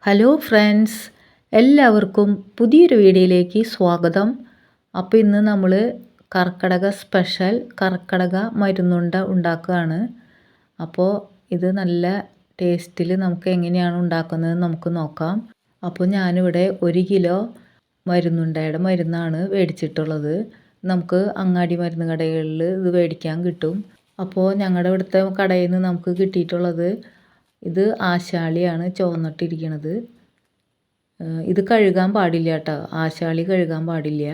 Hello friends, എല്ലാവർക്കും പുതിയൊരു വീഡിയോയിലേക്ക് സ്വാഗതം. അപ്പോൾ ഇന്ന് നമ്മൾ കർക്കിടക സ്പെഷ്യൽ കർക്കിടക മരുന്നുണ്ട ഉണ്ടാക്കുകയാണ്. അപ്പോൾ ഇത് നല്ല ടേസ്റ്റിൽ നമുക്ക് എങ്ങനെയാണ് ഉണ്ടാക്കുന്നത് നമുക്ക് നോക്കാം. അപ്പോൾ ഞാനിവിടെ 1 കിലോ മരുന്നുണ്ടയുടെ മരുന്നാണ് മേടിച്ചിട്ടുള്ളത്. നമുക്ക് അങ്ങാടി മരുന്ന് കടകളിൽ ഇത് മേടിക്കാൻ കിട്ടും. അപ്പോൾ ഞങ്ങളുടെ ഇവിടുത്തെ കടയിൽ നിന്ന് നമുക്ക് കിട്ടിയിട്ടുള്ളത് ഇത് ആശാളിയാണ് ചുവന്നിട്ടിരിക്കുന്നത്. ഇത് കഴുകാൻ പാടില്ല കേട്ടോ, ആശാളി കഴുകാൻ പാടില്ല.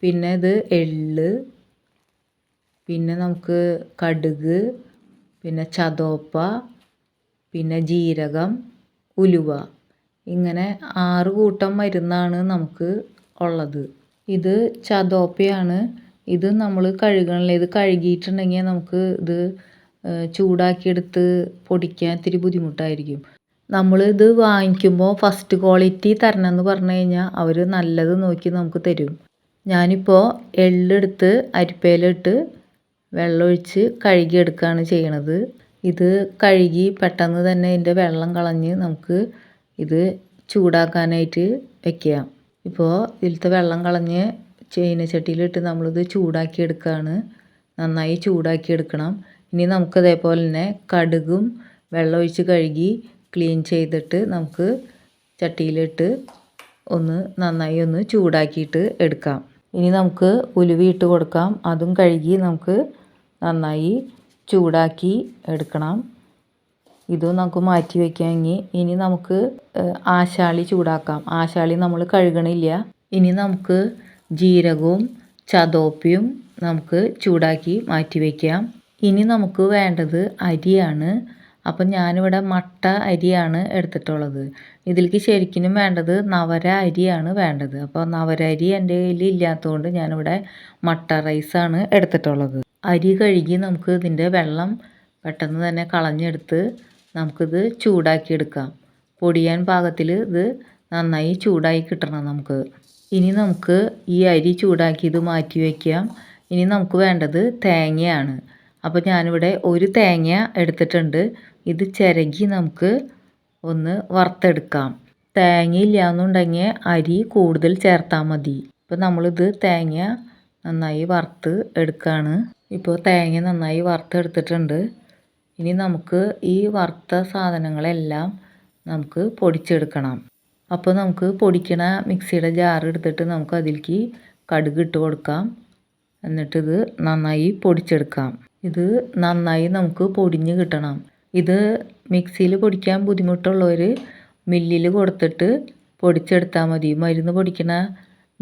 പിന്നെ ഇത് എള്ള്, പിന്നെ നമുക്ക് കടുക്, പിന്നെ ചതോപ്പ, പിന്നെ ജീരകം, ഉലുവ, ഇങ്ങനെ 6 കൂട്ടം മരുന്നാണ് നമുക്ക് ഉള്ളത്. ഇത് ചതോപ്പയാണ്. ഇത് നമ്മൾ കഴുകണില്ല. ഇത് കഴുകിയിട്ടുണ്ടെങ്കിൽ നമുക്ക് ഇത് ചൂടാക്കിയെടുത്ത് പൊടിക്കാൻ ഇത്തിരി ബുദ്ധിമുട്ടായിരിക്കും. നമ്മൾ ഇത് വാങ്ങിക്കുമ്പോൾ ഫസ്റ്റ് ക്വാളിറ്റി തരണം എന്ന് പറഞ്ഞു കഴിഞ്ഞാൽ അവർ നല്ലത് നോക്കി നമുക്ക് തരും. ഞാനിപ്പോൾ എള്ളെടുത്ത് അരിപ്പയിലിട്ട് വെള്ളമൊഴിച്ച് കഴുകിയെടുക്കുകയാണ് ചെയ്യണത്. ഇത് കഴുകി പെട്ടെന്ന് തന്നെ ഇതിൻ്റെ വെള്ളം കളഞ്ഞ് നമുക്ക് ഇത് ചൂടാക്കാനായിട്ട് വെക്കാം. ഇപ്പോൾ ഇതിലത്തെ വെള്ളം കളഞ്ഞ് ചീനച്ചട്ടിയിലിട്ട് നമ്മളിത് ചൂടാക്കിയെടുക്കുകയാണ്. നന്നായി ചൂടാക്കിയെടുക്കണം. ഇനി നമുക്ക് അതേപോലെ തന്നെ കടുകും വെള്ളമൊഴിച്ച് കഴുകി ക്ലീൻ ചെയ്തിട്ട് നമുക്ക് ചട്ടിയിലിട്ട് നന്നായി ചൂടാക്കിയിട്ട് എടുക്കാം. ഇനി നമുക്ക് ഉലുവ ഇട്ട് കൊടുക്കാം. അതും കഴുകി നമുക്ക് നന്നായി ചൂടാക്കി എടുക്കണം. ഇതും നമുക്ക് മാറ്റി വയ്ക്കാമെങ്കിൽ ഇനി നമുക്ക് ആശാളി ചൂടാക്കാം. ആശാളി നമ്മൾ കഴുകണില്ല. ഇനി നമുക്ക് ജീരകവും ചതോപ്പയും നമുക്ക് ചൂടാക്കി മാറ്റി വയ്ക്കാം. ഇനി നമുക്ക് വേണ്ടത് അരിയാണ്. അപ്പം ഞാനിവിടെ മട്ട അരിയാണ് എടുത്തിട്ടുള്ളത്. ഇതിലേക്ക് ശരിക്കും വേണ്ടത് നവര അരിയാണ് വേണ്ടത്. അപ്പോൾ നവര അരി എൻ്റെ കയ്യിൽ ഇല്ലാത്തതുകൊണ്ട് ഞാനിവിടെ മട്ട റൈസാണ് എടുത്തിട്ടുള്ളത്. അരി കഴുകി നമുക്ക് ഇതിൻ്റെ വെള്ളം പെട്ടെന്ന് തന്നെ കളഞ്ഞെടുത്ത് നമുക്കിത് ചൂടാക്കിയെടുക്കാം. പൊടിയാൻ പാകത്തിൽ ഇത് നന്നായി ചൂടായി കിട്ടണം നമുക്ക്. ഇനി നമുക്ക് ഈ അരി ചൂടാക്കിയത് മാറ്റി വയ്ക്കാം. ഇനി നമുക്ക് വേണ്ടത് തേങ്ങയാണ്. അപ്പോൾ ഞാനിവിടെ 1 തേങ്ങ എടുത്തിട്ടുണ്ട്. ഇത് ചിരകി നമുക്ക് വറുത്തെടുക്കാം. തേങ്ങ ഇല്ലയെന്നുണ്ടെങ്കിൽ അരി കൂടുതൽ ചേർത്താൽ മതി. ഇപ്പോൾ നമ്മളിത് തേങ്ങ നന്നായി വറുത്ത് എടുക്കുകയാണ്. ഇപ്പോൾ തേങ്ങ നന്നായി വറുത്തെടുത്തിട്ടുണ്ട്. ഇനി നമുക്ക് ഈ വറുത്ത സാധനങ്ങളെല്ലാം നമുക്ക് പൊടിച്ചെടുക്കണം. അപ്പോൾ നമുക്ക് പൊടിക്കണ മിക്സിയുടെ ജാർ എടുത്തിട്ട് നമുക്ക് അതിലേക്ക് കടുക് ഇട്ട് കൊടുക്കാം. എന്നിട്ടിത് നന്നായി പൊടിച്ചെടുക്കാം. ഇത് നന്നായി നമുക്ക് പൊടിഞ്ഞ് കിട്ടണം. ഇത് മിക്സിയിൽ പൊടിക്കാൻ ബുദ്ധിമുട്ടുള്ളവർ മില്ലിൽ കൊടുത്തിട്ട് പൊടിച്ചെടുത്താൽ മതി. മരുന്ന് പൊടിക്കണ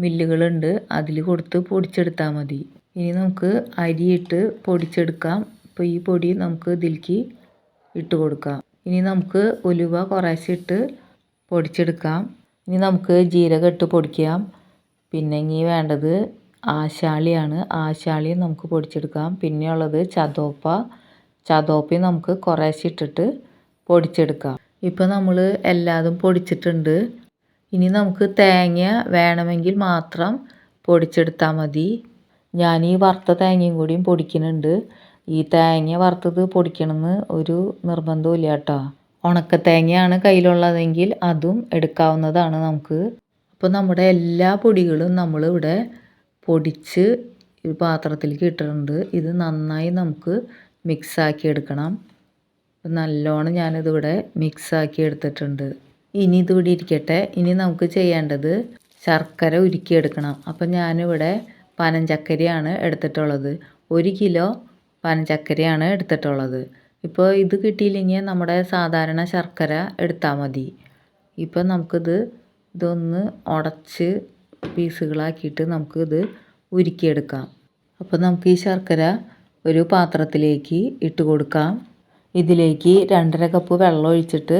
മില്ലുകളുണ്ട്, അതിൽ കൊടുത്ത് പൊടിച്ചെടുത്താൽ മതി. ഇനി നമുക്ക് അരിയിട്ട് പൊടിച്ചെടുക്കാം. അപ്പോൾ ഈ പൊടി നമുക്ക് ഇതിലേക്ക് ഇട്ട് കൊടുക്കാം. ഇനി നമുക്ക് ഉലുവ കുറേശ്ശെ ഇട്ട് പൊടിച്ചെടുക്കാം. ഇനി നമുക്ക് ജീരകം ഇട്ട് പൊടിക്കാം. പിന്നെ ഇനി വേണ്ടത് ആശാളിയാണ്. ആശാളിയും നമുക്ക് പൊടിച്ചെടുക്കാം. പിന്നെയുള്ളത് ചതോപ്പയും നമുക്ക് കുറേശ്ശെ ഇട്ടിട്ട് പൊടിച്ചെടുക്കാം. ഇപ്പോൾ നമ്മൾ എല്ലാതും പൊടിച്ചിട്ടുണ്ട്. ഇനി നമുക്ക് തേങ്ങ വേണമെങ്കിൽ മാത്രം പൊടിച്ചെടുത്താൽ മതി. ഞാൻ ഈ വറുത്ത തേങ്ങയും കൂടിയും പൊടിക്കുന്നുണ്ട്. ഈ തേങ്ങ വറുത്തത് പൊടിക്കണമെന്ന് ഒരു നിർബന്ധമില്ല കേട്ടോ. ഉണക്ക തേങ്ങയാണ് കയ്യിലുള്ളതെങ്കിൽ അതും എടുക്കാവുന്നതാണ് നമുക്ക്. അപ്പോൾ നമ്മുടെ എല്ലാ പൊടികളും നമ്മളിവിടെ പൊടിച്ച് ഒരു പാത്രത്തിലേക്ക് ഇട്ടിട്ടുണ്ട്. ഇത് നന്നായി നമുക്ക് മിക്സാക്കി എടുക്കണം. നല്ലോണം ഞാനിതിവിടെ മിക്സാക്കി എടുത്തിട്ടുണ്ട്. ഇനി ഇതിവിടെ ഇരിക്കട്ടെ. ഇനി നമുക്ക് ചെയ്യേണ്ടത് ശർക്കര ഉരുക്കിയെടുക്കണം. അപ്പം ഞാനിവിടെ പനഞ്ചക്കരയാണ് എടുത്തിട്ടുള്ളത്. 1 കിലോ പനഞ്ചക്കരയാണ് എടുത്തിട്ടുള്ളത്. ഇപ്പോൾ ഇത് കിട്ടിയില്ലെങ്കിൽ നമ്മുടെ സാധാരണ ശർക്കര എടുത്താൽ മതി. ഇപ്പം ഇതൊന്ന് ഉടച്ച് പീസുകളാക്കിയിട്ട് നമുക്കിത് ഉരുക്കിയെടുക്കാം. അപ്പോൾ നമുക്ക് ഈ ശർക്കര ഒരു പാത്രത്തിലേക്ക് ഇട്ട് കൊടുക്കാം. ഇതിലേക്ക് 2.5 കപ്പ് വെള്ളം ഒഴിച്ചിട്ട്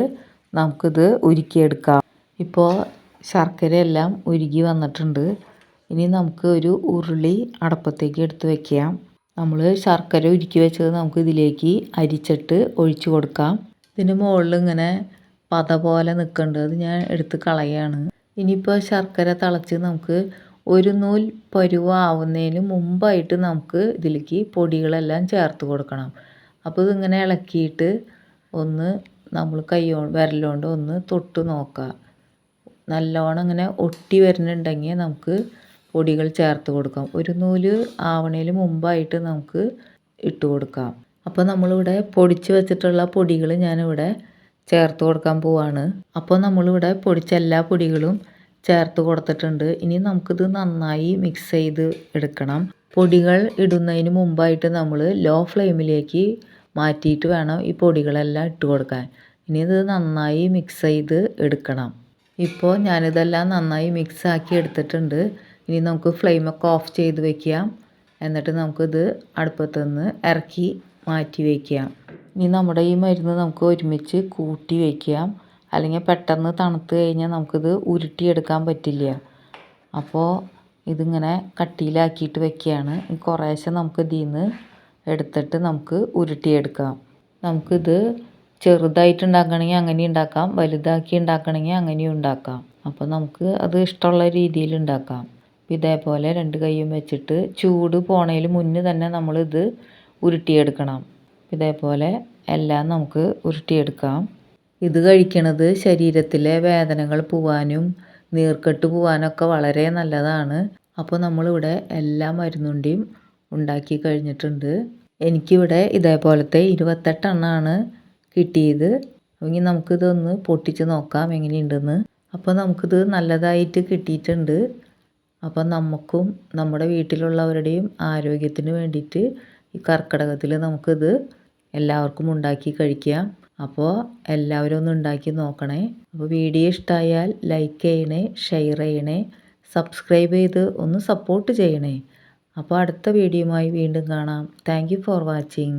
നമുക്കിത് ഉരുക്കിയെടുക്കാം. ഇപ്പോൾ ശർക്കരയെല്ലാം ഉരുകി വന്നിട്ടുണ്ട്. ഇനി നമുക്ക് ഒരു ഉരുളി അടുപ്പത്തേക്ക് എടുത്ത് വയ്ക്കാം. നമ്മൾ ശർക്കര ഉരുക്കി വെച്ചത് നമുക്ക് ഇതിലേക്ക് അരിച്ചിട്ട് ഒഴിച്ചു കൊടുക്കാം. ഇതിന് മുകളിൽ ഇങ്ങനെ പത പോലെ നിൽക്കുന്നുണ്ട്, അത് ഞാൻ എടുത്ത് കളയാണ്. ഇനിയിപ്പോൾ ശർക്കര തിളച്ച് നമുക്ക് ഒരു നൂൽ പരുവാവുന്നതിന് മുമ്പായിട്ട് നമുക്ക് ഇതിലേക്ക് പൊടികളെല്ലാം ചേർത്ത് കൊടുക്കണം. അപ്പോൾ ഇതിങ്ങനെ ഇളക്കിയിട്ട് നമ്മൾ വിരലുകൊണ്ട് ഒന്ന് തൊട്ട് നോക്കുക. നല്ലോണം ഇങ്ങനെ ഒട്ടി വരുന്നുണ്ടെങ്കിൽ നമുക്ക് പൊടികൾ ചേർത്ത് കൊടുക്കാം. ഒരു നൂല് ആവണേന് മുമ്പായിട്ട് നമുക്ക് ഇട്ട് കൊടുക്കാം. അപ്പോൾ നമ്മളിവിടെ പൊടിച്ച് വെച്ചിട്ടുള്ള പൊടികൾ ഞാനിവിടെ ചേർത്ത് കൊടുക്കാൻ പോവാണ്. അപ്പോൾ നമ്മളിവിടെ പൊടിച്ച എല്ലാ പൊടികളും ചേർത്ത് കൊടുത്തിട്ടുണ്ട്. ഇനി നമുക്കിത് നന്നായി മിക്സ് ചെയ്ത് എടുക്കണം. പൊടികൾ ഇടുന്നതിന് മുമ്പായിട്ട് നമ്മൾ ലോ ഫ്ലെയിമിലേക്ക് മാറ്റിയിട്ട് വേണം ഈ പൊടികളെല്ലാം ഇട്ട് കൊടുക്കാൻ. ഇനി ഇത് നന്നായി മിക്സ് ചെയ്ത് എടുക്കണം. ഇപ്പോൾ ഞാനിതെല്ലാം നന്നായി മിക്സ് ആക്കി എടുത്തിട്ടുണ്ട്. ഇനി നമുക്ക് ഫ്ലെയിമൊക്കെ ഓഫ് ചെയ്ത് വെക്കാം. എന്നിട്ട് നമുക്കിത് അടുപ്പത്തു നിന്ന് ഇറക്കി മാറ്റി വയ്ക്കാം. ഇനി നമ്മുടെ ഈ മരുന്ന് നമുക്ക് ഒരുമിച്ച് കൂട്ടി വയ്ക്കാം. അല്ലെങ്കിൽ പെട്ടെന്ന് തണുത്ത് കഴിഞ്ഞാൽ നമുക്കിത് ഉരുട്ടിയെടുക്കാൻ പറ്റില്ല. അപ്പോൾ ഇതിങ്ങനെ കട്ടിയിലാക്കിയിട്ട് വെക്കുകയാണ്. കുറേശ്ശെ നമുക്ക് ഇതിൽ നിന്ന് എടുത്തിട്ട് നമുക്ക് ഉരുട്ടിയെടുക്കാം. നമുക്കിത് ചെറുതായിട്ട് ഉണ്ടാക്കണമെങ്കിൽ അങ്ങനെ ഉണ്ടാക്കാം, വലുതാക്കി ഉണ്ടാക്കണമെങ്കിൽ അങ്ങനെയും ഉണ്ടാക്കാം. അപ്പോൾ നമുക്ക് അത് ഇഷ്ടമുള്ള രീതിയിൽ ഉണ്ടാക്കാം. ഇതേപോലെ 2 കൈയും വെച്ചിട്ട് ചൂട് പോണതിന് മുന്നേ തന്നെ നമ്മളിത് ഉരുട്ടിയെടുക്കണം. ഇതേപോലെ എല്ലാം നമുക്ക് ഉരുട്ടിയെടുക്കാം. ഇത് കഴിക്കണത് ശരീരത്തിലെ വേദനകൾ പോവാനും നീർക്കെട്ട് പോവാനൊക്കെ വളരെ നല്ലതാണ്. അപ്പോൾ നമ്മളിവിടെ എല്ലാ മരുന്നുണ്ടിയും ഉണ്ടാക്കി കഴിഞ്ഞിട്ടുണ്ട്. എനിക്കിവിടെ ഇതേപോലത്തെ 28 എണ്ണമാണ് കിട്ടിയത്. ഇനി നമുക്കിതൊന്ന് പൊട്ടിച്ച് നോക്കാം എങ്ങനെയുണ്ടെന്ന്. അപ്പോൾ നമുക്കിത് നല്ലതായിട്ട് കിട്ടിയിട്ടുണ്ട്. അപ്പം നമുക്കും നമ്മുടെ വീട്ടിലുള്ളവരുടെയും ആരോഗ്യത്തിന് വേണ്ടിയിട്ട് ഈ കർക്കിടകത്തിൽ നമുക്കിത് എല്ലാവർക്കും ഉണ്ടാക്കി കഴിക്കാം. അപ്പോൾ എല്ലാവരും ഒന്ന് ഉണ്ടാക്കി നോക്കണേ. അപ്പോൾ വീഡിയോ ഇഷ്ടമായാൽ ലൈക്ക് ചെയ്യണേ, ഷെയർ ചെയ്യണേ, സബ്സ്ക്രൈബ് ചെയ്ത് ഒന്ന് സപ്പോർട്ട് ചെയ്യണേ. അപ്പോൾ അടുത്ത വീഡിയോയുമായി വീണ്ടും കാണാം. Thank you for watching.